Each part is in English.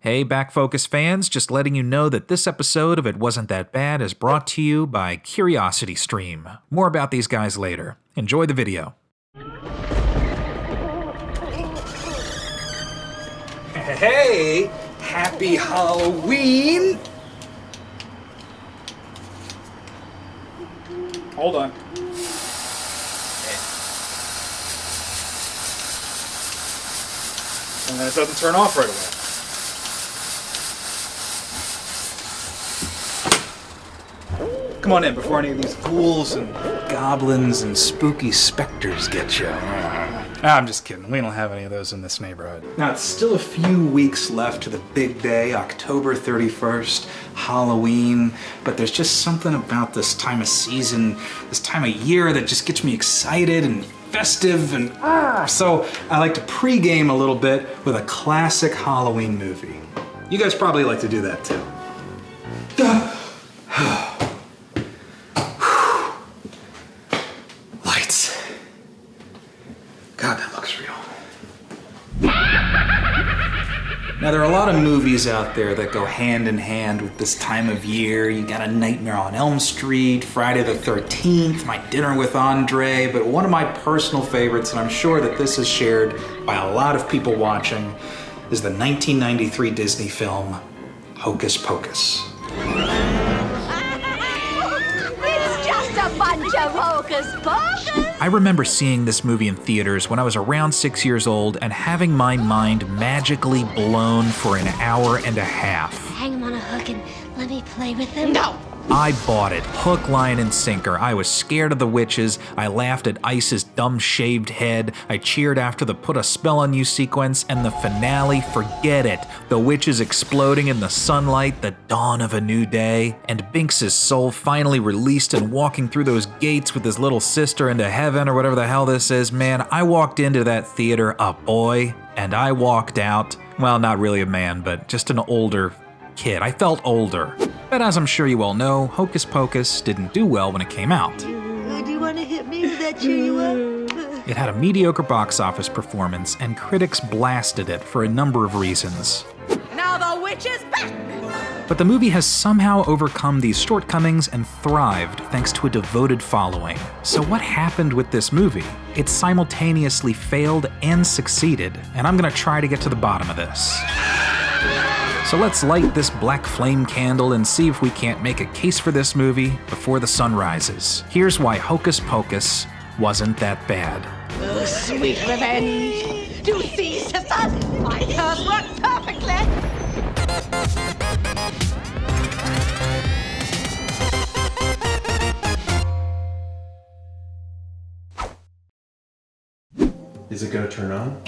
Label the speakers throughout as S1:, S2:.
S1: Hey, Back Focus fans, just letting you know that this episode of It Wasn't That Bad is brought to you by CuriosityStream. More about these guys later. Enjoy the video.
S2: Hey, happy Halloween! Hold on. And then it doesn't turn off right away. Come on in before any of these ghouls and goblins and spooky specters get you. I'm just kidding. We don't have any of those in this neighborhood. Now, it's still a few weeks left to the big day, October 31st, Halloween, but there's just something about this time of season, this time of year that just gets me excited and festive and so I like to pregame a little bit with a classic Halloween movie. You guys probably like to do that too. Lights. God, that looks real. Now, there are a lot of movies out there that go hand in hand with this time of year. You got A Nightmare on Elm Street, Friday the 13th, My Dinner with Andre, but one of my personal favorites, and I'm sure that this is shared by a lot of people watching, is the 1993 Disney film, Hocus Pocus.
S3: It's just a bunch of hocus pocus!
S1: I remember seeing this movie in theaters when I was around 6 years old and having my mind magically blown for an hour and a half.
S3: Hang him on a hook and let me play with him.
S2: No!
S1: I bought it, hook, line, and sinker. I was scared of the witches. I laughed at Ice's dumb shaved head. I cheered after the put a spell on you sequence, and the finale, forget it. The witches exploding in the sunlight, the dawn of a new day, and Binks's soul finally released and walking through those gates with his little sister into heaven or whatever the hell this is. Man, I walked into that theater a boy, and I walked out, well, not really a man, but just an older kid. I felt older. But as I'm sure you all know, Hocus Pocus didn't do well when it came out.
S3: Do you want to hit me? Does that cheer you up?
S1: It had a mediocre box office performance, and critics blasted it for a number of reasons.
S3: Now the witch is back!
S1: But the movie has somehow overcome these shortcomings and thrived thanks to a devoted following. So what happened with this movie? It simultaneously failed and succeeded, and I'm gonna try to get to the bottom of this. So let's light this black flame candle and see if we can't make a case for this movie before the sun rises. Here's why Hocus Pocus wasn't that bad.
S3: Oh, sweet revenge! Do you see, sister? My curse worked perfectly!
S4: Is it gonna turn on?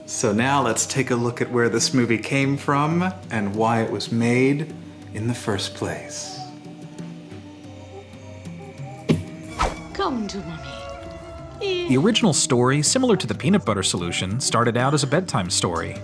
S2: So now let's take a look at where this movie came from and why it was made in the first place.
S3: Come to mommy.
S1: The original story, similar to the Peanut Butter Solution, started out as a bedtime story.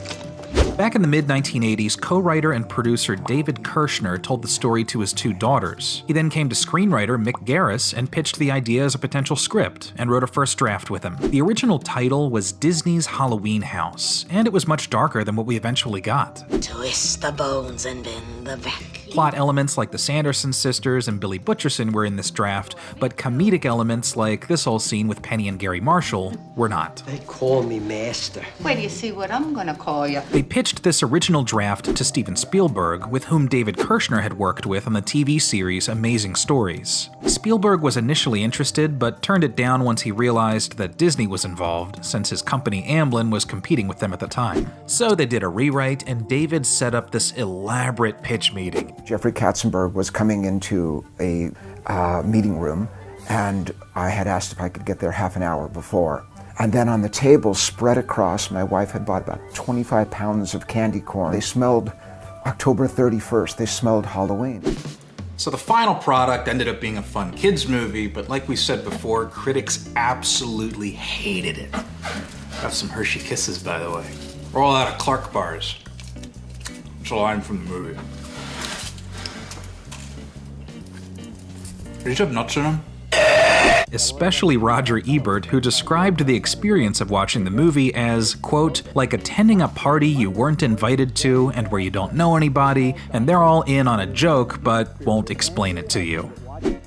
S1: Back in the mid-1980s, co-writer and producer David Kirshner told the story to his two daughters. He then came to screenwriter Mick Garris and pitched the idea as a potential script, and wrote a first draft with him. The original title was Disney's Halloween House, and it was much darker than what we eventually got.
S3: Twist the bones and bend the back.
S1: Plot elements like the Sanderson Sisters and Billy Butcherson were in this draft, but comedic elements like this whole scene with Penny and Gary Marshall were not.
S5: They call me master.
S6: Wait till you see what I'm gonna call you.
S1: They pitched this original draft to Steven Spielberg, with whom David Kirshner had worked with on the TV series Amazing Stories. Spielberg was initially interested, but turned it down once he realized that Disney was involved, since his company Amblin was competing with them at the time. So they did a rewrite, and David set up this elaborate pitch meeting.
S7: Jeffrey Katzenberg was coming into a meeting room, and I had asked if I could get there half an hour before. And then on the table, spread across, my wife had bought about 25 pounds of candy corn. They smelled October 31st. They smelled Halloween.
S2: So the final product ended up being a fun kids movie, but like we said before, critics absolutely hated it. Got some Hershey Kisses, by the way. We're all out of Clark bars. It's a line from the movie. Did you have nuts in them?
S1: especially Roger Ebert, who described the experience of watching the movie as, quote, like attending a party you weren't invited to and where you don't know anybody, and they're all in on a joke but won't explain it to you.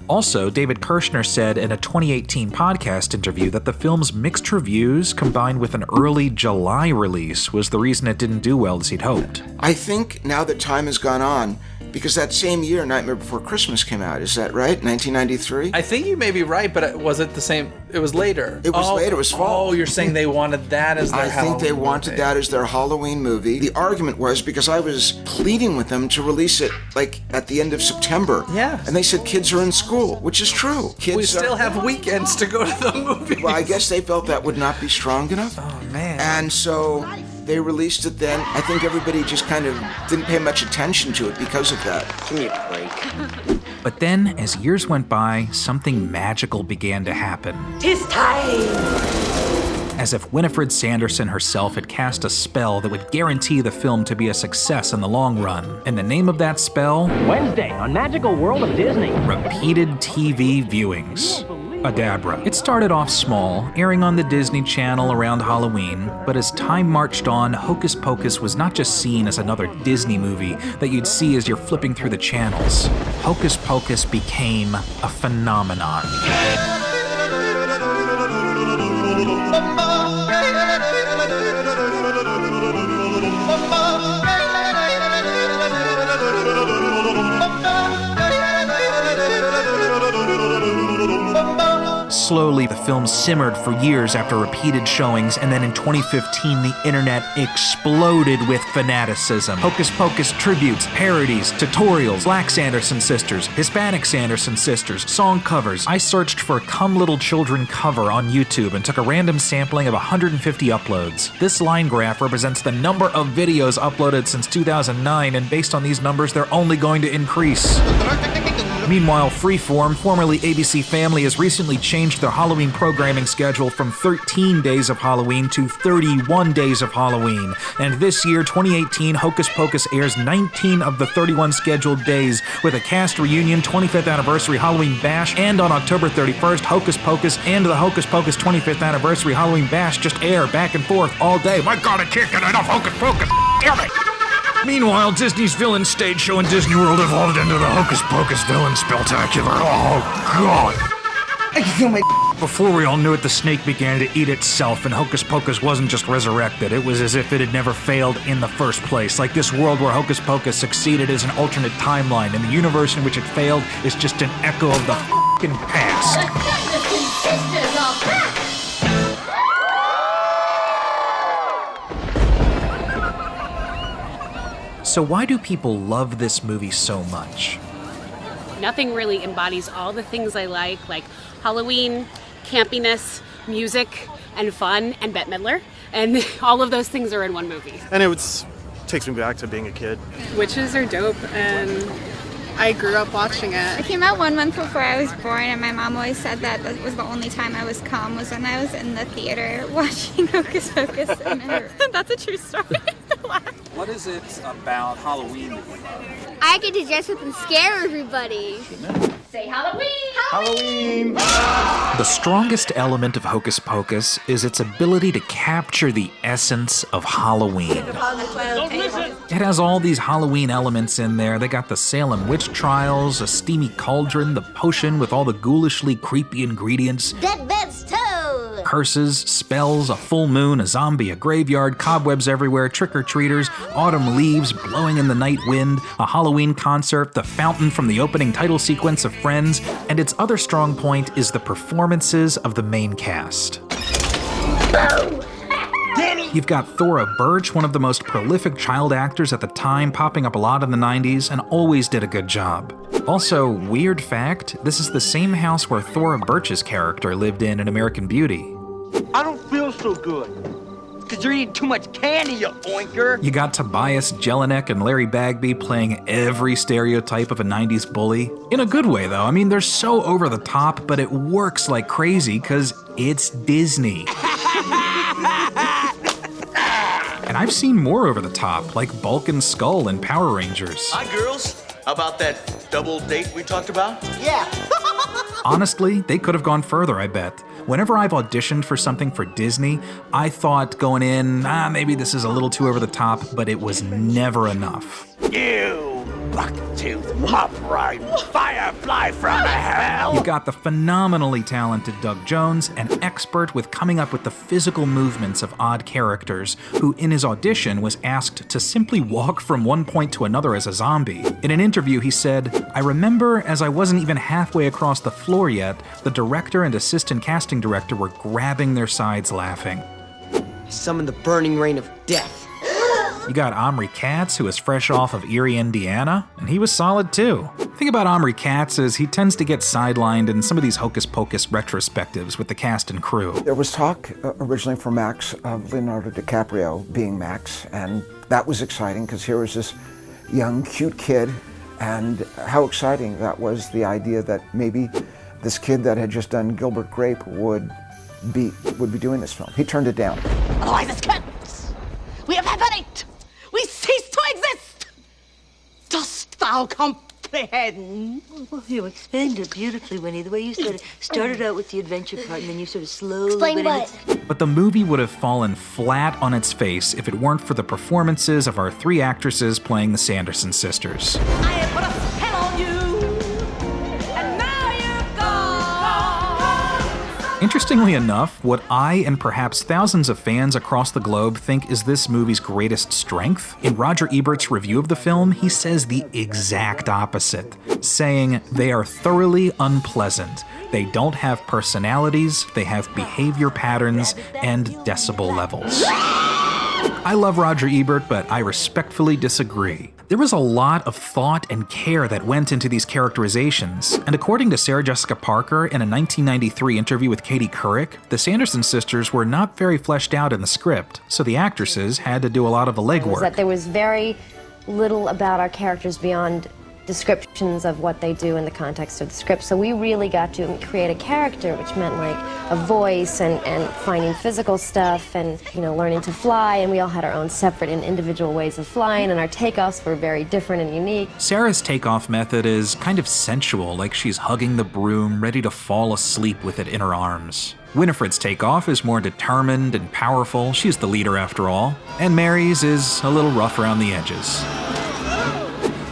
S1: Also, David Kirshner said in a 2018 podcast interview that the film's mixed reviews combined with an early July release was the reason it didn't do well as he'd hoped.
S7: I think now that time has gone on, because that same year, Nightmare Before Christmas came out. Is that right? 1993?
S2: I think you may be right, but was it the same? It was later.
S7: It was later. It was fall.
S2: Oh, you're saying they wanted that as their Halloween
S7: I think they wanted
S2: movie.
S7: that as their Halloween movie. The argument was because I was pleading with them to release it like at the end of September.
S2: Yeah.
S7: And they said kids are in school, which is true. Kids
S2: We still have weekends to go to the movies.
S7: Well, I guess they felt that would not be strong enough.
S2: Oh, man.
S7: And so they released it then. I think everybody just kind of didn't pay much attention to it because of that.
S5: Give me a break.
S1: But then, as years went by, something magical began to happen.
S3: 'Tis time!
S1: As if Winifred Sanderson herself had cast a spell that would guarantee the film to be a success in the long run. And the name of that spell?
S5: Wednesday on Magical World of Disney.
S1: Repeated TV viewings. Adabra. It started off small, airing on the Disney Channel around Halloween, but as time marched on, Hocus Pocus was not just seen as another Disney movie that you'd see as you're flipping through the channels. Hocus Pocus became a phenomenon. Slowly, the film simmered for years after repeated showings, and then in 2015, the internet exploded with fanaticism. Hocus Pocus tributes, parodies, tutorials, Black Sanderson Sisters, Hispanic Sanderson Sisters, song covers. I searched for Come Little Children cover on YouTube and took a random sampling of 150 uploads. This line graph represents the number of videos uploaded since 2009, and based on these numbers, they're only going to increase. Meanwhile, Freeform, formerly ABC Family, has recently changed their Halloween programming schedule from 13 days of Halloween to 31 days of Halloween. And this year, 2018, Hocus Pocus airs 19 of the 31 scheduled days, with a cast reunion, 25th anniversary Halloween Bash, and on October 31st, Hocus Pocus and the Hocus Pocus 25th anniversary Halloween Bash just air back and forth all day. My God, I can't get enough Hocus Pocus! Damn it! Meanwhile, Disney's villain stage show in Disney World evolved into the Hocus Pocus Villain Spectacular. Oh, God.
S7: I can feel my
S1: Before we all knew it, the snake began to eat itself, and Hocus Pocus wasn't just resurrected. It was as if it had never failed in the first place. Like this world where Hocus Pocus succeeded is an alternate timeline, and the universe in which it failed is just an echo of the f***ing past.
S3: The Sanderson Sisters are back!
S1: So why do people love this movie so much?
S8: Nothing really embodies all the things I like Halloween, campiness, music, and fun, and Bette Midler. And all of those things are in one movie.
S9: And takes me back to being a kid.
S10: Witches are dope, and I grew up watching it.
S11: It came out 1 month before I was born, and my mom always said that was the only time I was calm was when I was in the theater watching Hocus Pocus. And that's a true story.
S2: What is it about Halloween that you love?
S11: I get to dress up and scare everybody.
S3: Say Halloween!
S7: Halloween!
S1: The strongest element of Hocus Pocus is its ability to capture the essence of Halloween. It has all these Halloween elements in there. They got the Salem witch trials, a steamy cauldron, the potion with all the ghoulishly creepy ingredients,
S3: Dead Bed's Toe!
S1: curses, spells, a full moon, a zombie, a graveyard, cobwebs everywhere, trick-or-treaters, autumn leaves blowing in the night wind, a Halloween concert, the fountain from the opening title sequence of Friends, and its other strong point is the performances of the main cast. You've got Thora Birch, one of the most prolific child actors at the time, popping up a lot in the 90s and always did a good job. Also, weird fact, this is the same house where Thora Birch's character lived in American Beauty.
S5: I don't feel so good. Because you're eating too much candy, you oinker.
S1: You got Tobias Jelinek and Larry Bagby playing every stereotype of a 90s bully. In a good way, though. I mean, they're so over the top, but it works like crazy because it's Disney. And I've seen more over the top, like Bulk and Skull and Power Rangers.
S12: Hi, girls. How about that double date we talked about?
S5: Yeah.
S1: Honestly, they could have gone further, I bet. Whenever I've auditioned for something for Disney, I thought going in, maybe this is a little too over the top, but it was never enough.
S5: You buck-toothed, hop-riding firefly from hell!
S1: You got the phenomenally talented Doug Jones, an expert with coming up with the physical movements of odd characters, who in his audition was asked to simply walk from one point to another as a zombie. In an interview, he said, "I remember as I wasn't even halfway across the floor yet, the director and assistant casting director were grabbing their sides laughing."
S12: Summon the burning rain of death.
S1: You got Omri Katz, who is fresh off of Erie, Indiana, and he was solid too. The thing about Omri Katz is he tends to get sidelined in some of these Hocus Pocus retrospectives with the cast and crew.
S7: There was talk originally for Max of Leonardo DiCaprio being Max, and that was exciting because here was this young, cute kid, and how exciting that was, the idea that maybe this kid that had just done Gilbert Grape would be doing this film. He turned it down.
S3: Otherwise it's curtains. We have evanished. We cease to exist. Dost thou comprehend?
S13: Well, you explained it beautifully, Winnie. The way you started out with the adventure part, and then you sort of slowly...
S3: Explain what?
S1: But the movie would have fallen flat on its face if it weren't for the performances of our three actresses playing the Sanderson sisters.
S3: I have put a spell on you, and now you're gone.
S1: Interestingly enough, what I and perhaps thousands of fans across the globe think is this movie's greatest strength, in Roger Ebert's review of the film, he says the exact opposite, saying they are thoroughly unpleasant. They don't have personalities, they have behavior patterns and decibel levels. I love Roger Ebert, but I respectfully disagree. There was a lot of thought and care that went into these characterizations, and according to Sarah Jessica Parker in a 1993 interview with Katie Couric, the Sanderson sisters were not very fleshed out in the script, so the actresses had to do a lot of the legwork.
S14: That there was very little about our characters beyond descriptions of what they do in the context of the script. So we really got to create a character, which meant like a voice and finding physical stuff and, you know, learning to fly, and we all had our own separate and individual ways of flying, and our takeoffs were very different and unique.
S1: Sarah's takeoff method is kind of sensual, like she's hugging the broom, ready to fall asleep with it in her arms. Winifred's takeoff is more determined and powerful, she's the leader after all, and Mary's is a little rough around the edges.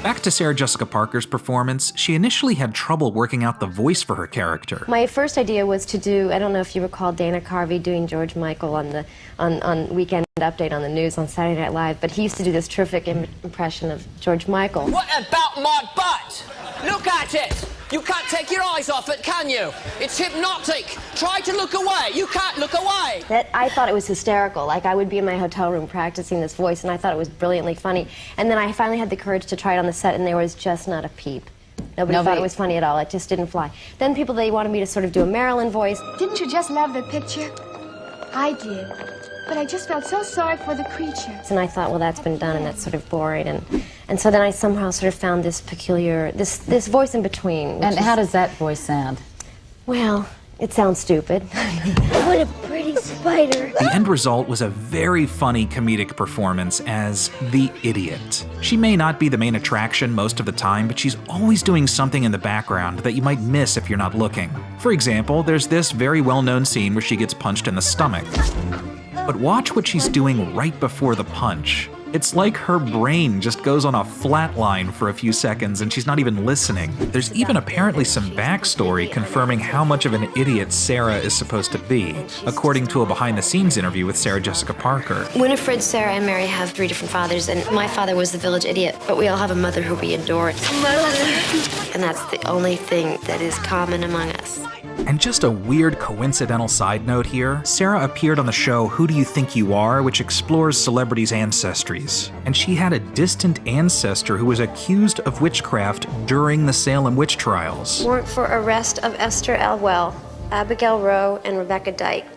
S1: Back to Sarah Jessica Parker's performance, she initially had trouble working out the voice for her character.
S14: My first idea was to do, I don't know if you recall Dana Carvey doing George Michael on Weekend Update on the news on Saturday Night Live, but he used to do this terrific impression of George Michael.
S15: What about my butt? Look at it! You can't take your eyes off it, can you? It's hypnotic. Try to look away. You can't look away.
S14: I thought it was hysterical. Like, I would be in my hotel room practicing this voice, and I thought it was brilliantly funny. And then I finally had the courage to try it on the set, and there was just not a peep. Nobody thought it was funny at all. It just didn't fly. Then they wanted me to sort of do a Marilyn voice.
S11: Didn't you just love the picture? I did. But I just felt so sorry for the creatures.
S14: And I thought, well, that's been done, and that's sort of boring. And so then I somehow sort of found this peculiar, this voice in between.
S16: And how does that voice sound?
S14: Well, it sounds stupid.
S11: What a pretty spider.
S1: The end result was a very funny comedic performance as the idiot. She may not be the main attraction most of the time, but she's always doing something in the background that you might miss if you're not looking. For example, there's this very well-known scene where she gets punched in the stomach. But watch what she's doing right before the punch. It's like her brain just goes on a flat line for a few seconds and she's not even listening. There's even apparently some backstory confirming how much of an idiot Sarah is supposed to be, according to a behind-the-scenes interview with Sarah Jessica Parker.
S14: Winifred, Sarah, and Mary have 3 different fathers, and my father was the village idiot, but we all have a mother who we adore. And that's the only thing that is common among us.
S1: And just a weird coincidental side note here, Sarah appeared on the show Who Do You Think You Are?, which explores celebrities' ancestries. And she had a distant ancestor who was accused of witchcraft during the Salem witch trials.
S14: Warrant for arrest of Esther Elwell, Abigail Rowe, and Rebecca Dyke,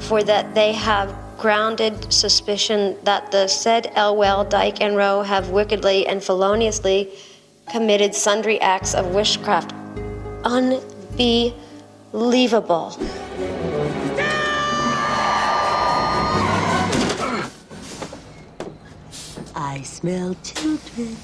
S14: for that they have grounded suspicion that the said Elwell, Dyke, and Rowe have wickedly and feloniously committed sundry acts of witchcraft. Unbelievable.
S13: I smell children.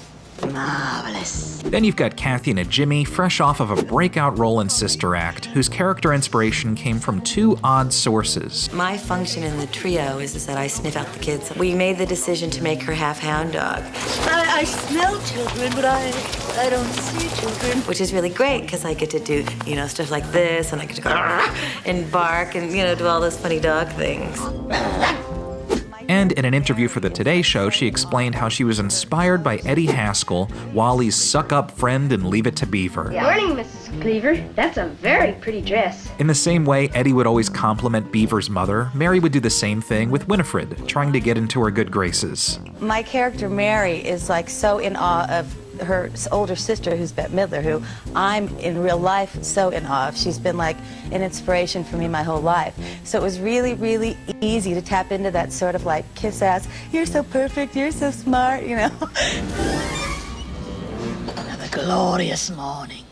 S3: Marvelous.
S1: Then you've got Kathy and Jimmy, fresh off of a breakout role in Sister Act, whose character inspiration came from two odd sources.
S13: My function in the trio is that I sniff out the kids. We made the decision to make her half hound dog.
S3: I smell children, but I don't see children.
S13: Which is really great because I get to do, stuff like this, and I get to go and bark and, do all those funny dog things.
S1: And in an interview for the Today Show, she explained how she was inspired by Eddie Haskell, Wally's suck-up friend in Leave It to Beaver.
S16: Morning, Mrs. Cleaver. That's a very pretty dress.
S1: In the same way Eddie would always compliment Beaver's mother, Mary would do the same thing with Winifred, trying to get into her good graces.
S17: My character, Mary, is so in awe of her older sister, who's Bette Midler, who I'm in real life so in awe of. She's been an inspiration for me my whole life. So it was really, really easy to tap into that sort of kiss ass, you're so perfect, you're so smart,
S3: Another glorious morning.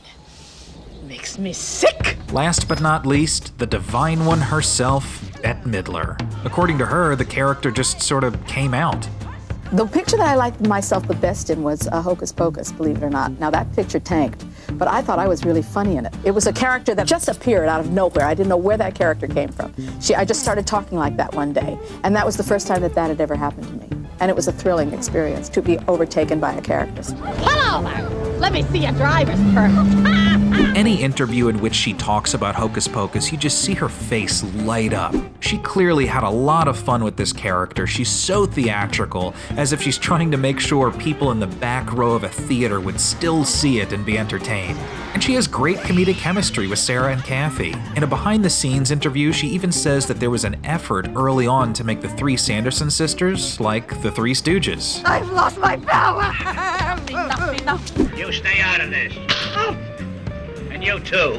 S3: Makes me sick.
S1: Last but not least, the divine one herself, Bette Midler. According to her, the character just sort of came out.
S18: The picture that I liked myself the best in was Hocus Pocus, believe it or not. Now, that picture tanked, but I thought I was really funny in it. It was a character that just appeared out of nowhere. I didn't know where that character came from. I just started talking like that one day, and that was the first time that had ever happened to me. And it was a thrilling experience to be overtaken by a character.
S3: Pull over! Let me see your driver's permit.
S1: Any interview in which she talks about Hocus Pocus, you just see her face light up. She clearly had a lot of fun with this character. She's so theatrical, as if she's trying to make sure people in the back row of a theater would still see it and be entertained. And she has great comedic chemistry with Sarah and Kathy. In a behind-the-scenes interview, she even says that there was an effort early on to make the three Sanderson sisters like the Three Stooges.
S3: I've lost my power. Enough.
S19: You stay out of this. And you too.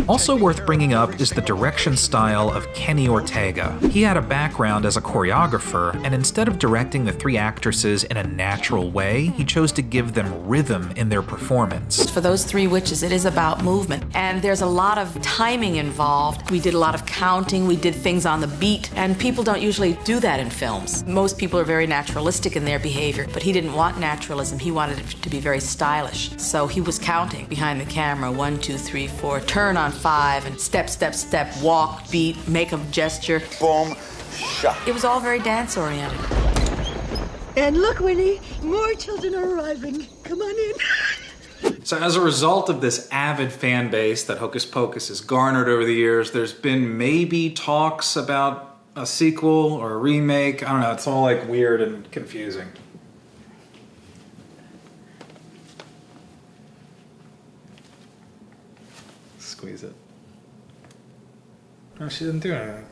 S1: Also worth bringing up is the direction style of Kenny Ortega. He had a background as a choreographer, and instead of directing the three actresses in a natural way, he chose to give them rhythm in their performance.
S20: For those three witches, it is about movement, and there's a lot of timing involved. We did a lot of counting, we did things on the beat, and people don't usually do that in films. Most people are very naturalistic in their behavior, but he didn't want naturalism, he wanted it to be very stylish. So he was counting behind the camera, 1, 2, 3, 4, turn on 5, and step, step, step, walk, beat, make a gesture.
S21: Boom, shot.
S20: It was all very dance-oriented.
S3: And look, Winnie, more children are arriving. Come on in.
S2: So as a result of this avid fan base that Hocus Pocus has garnered over the years, there's been maybe talks about a sequel or a remake. I don't know, it's all weird and confusing. Squeeze it. No, she didn't do anything.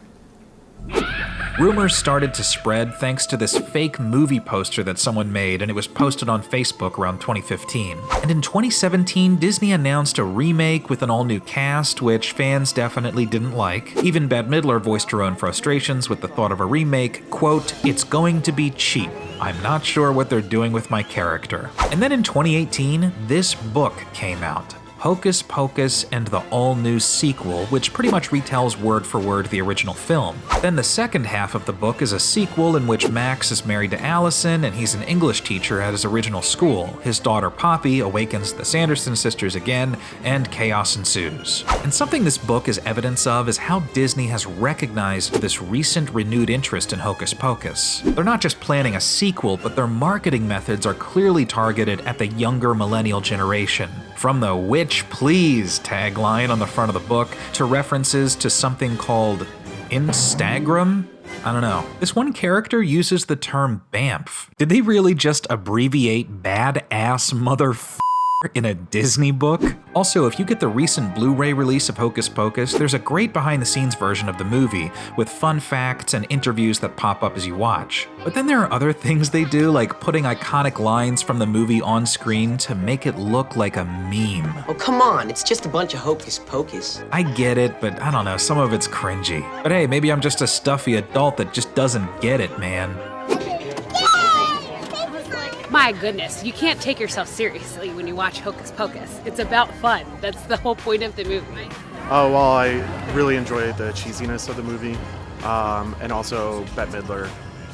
S1: Rumors started to spread thanks to this fake movie poster that someone made, and it was posted on Facebook around 2015. And in 2017, Disney announced a remake with an all-new cast, which fans definitely didn't like. Even Bette Midler voiced her own frustrations with the thought of a remake. Quote, "It's going to be cheap. I'm not sure what they're doing with my character." And then in 2018, this book came out. Hocus Pocus and the all-new sequel, which pretty much retells word for word the original film. Then the second half of the book is a sequel in which Max is married to Allison and he's an English teacher at his original school. His daughter Poppy awakens the Sanderson sisters again, and chaos ensues. And something this book is evidence of is how Disney has recognized this recent renewed interest in Hocus Pocus. They're not just planning a sequel, but their marketing methods are clearly targeted at the younger millennial generation. From the "Witch Please" tagline on the front of the book to references to something called Instagram? I don't know. This one character uses the term BAMF. Did they really just abbreviate badass motherfucker in a Disney book? Also, if you get the recent Blu-ray release of Hocus Pocus, there's a great behind-the-scenes version of the movie with fun facts and interviews that pop up as you watch. But then there are other things they do, like putting iconic lines from the movie on screen to make it look like a meme.
S12: Oh, come on, it's just a bunch of Hocus Pocus.
S1: I get it, but I don't know, some of it's cringy. But hey, maybe I'm just a stuffy adult that just doesn't get it, man.
S8: My goodness, you can't take yourself seriously when you watch Hocus Pocus. It's about fun. That's the whole point of the movie.
S9: Oh, well, I really enjoyed the cheesiness of the movie, and also Bette Midler.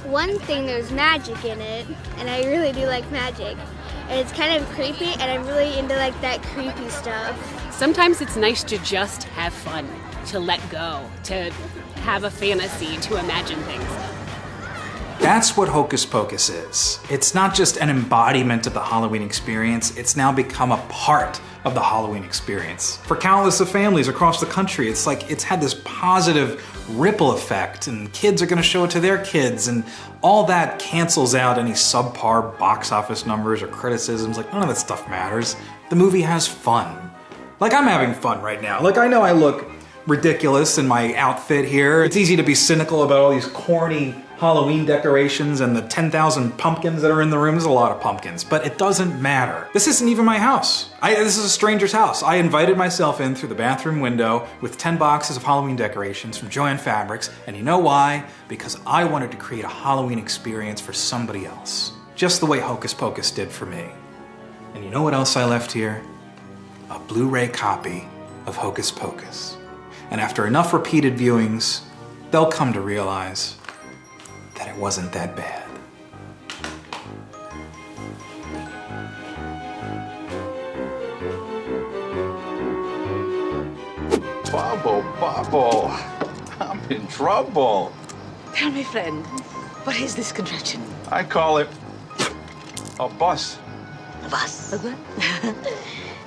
S11: One thing, there's magic in it, and I really do like magic.
S21: and it's kind of creepy, and I'm really into like that creepy stuff.
S8: Sometimes it's nice to just have fun, to let go, to have a fantasy, to imagine things.
S2: That's what Hocus Pocus is. It's not just an embodiment of the Halloween experience, it's now become a part of the Halloween experience. For countless of families across the country, it's like it's had this positive ripple effect, and kids are gonna show it to their kids, and all that cancels out any subpar box office numbers or criticisms. Like, none of that stuff matters. The movie has fun. Like, I'm having fun right now. Like, I know I look ridiculous in my outfit here. It's easy to be cynical about all these corny Halloween decorations and the 10,000 pumpkins that are in the room. There's a lot of pumpkins, but it doesn't matter. This isn't even my house. This is a stranger's house. I invited myself in through the bathroom window with 10 boxes of Halloween decorations from Joann Fabrics, and you know why? Because I wanted to create a Halloween experience for somebody else, just the way Hocus Pocus did for me. And you know what else I left here? A Blu-ray copy of Hocus Pocus. And after enough repeated viewings, they'll come to realize that it wasn't that bad.
S22: Bubble, I'm in trouble.
S13: Tell me, friend, what is this contraption?
S22: I call it a bus.
S13: A bus?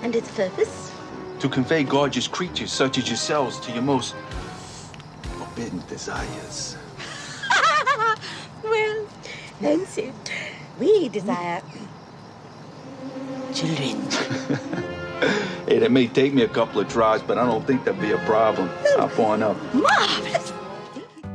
S13: And its purpose?
S22: To convey gorgeous creatures such as yourselves to your most forbidden desires.
S13: Well, Nancy, we desire children.
S22: Hey, it may take me a couple of tries, but I don't think that'd be a problem. Hop on up.
S13: Marvelous!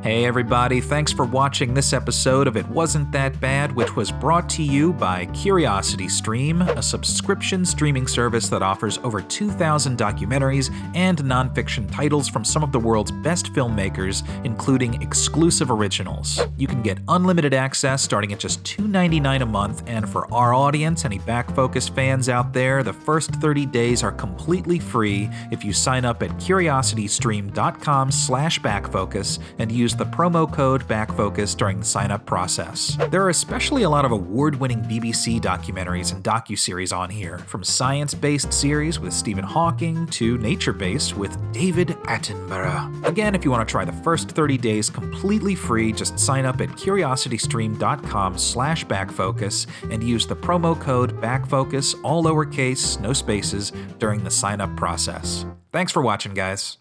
S1: Hey everybody, thanks for watching this episode of It Wasn't That Bad, which was brought to you by CuriosityStream, a subscription streaming service that offers over 2,000 documentaries and nonfiction titles from some of the world's best filmmakers, including exclusive originals. You can get unlimited access starting at just $2.99 a month, and for our audience, any Backfocus fans out there, the first 30 days are completely free if you sign up at curiositystream.com/backfocus and use the promo code BACKFOCUS during the sign-up process. There are especially a lot of award-winning BBC documentaries and docuseries on here, from science-based series with Stephen Hawking to nature-based with David Attenborough. Again, if you want to try the first 30 days completely free, just sign up at curiositystream.com/backfocus and use the promo code BACKFOCUS, all lowercase, no spaces, during the sign-up process. Thanks for watching, guys.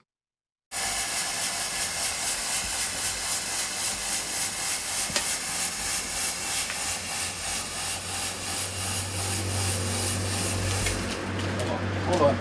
S2: Hold on.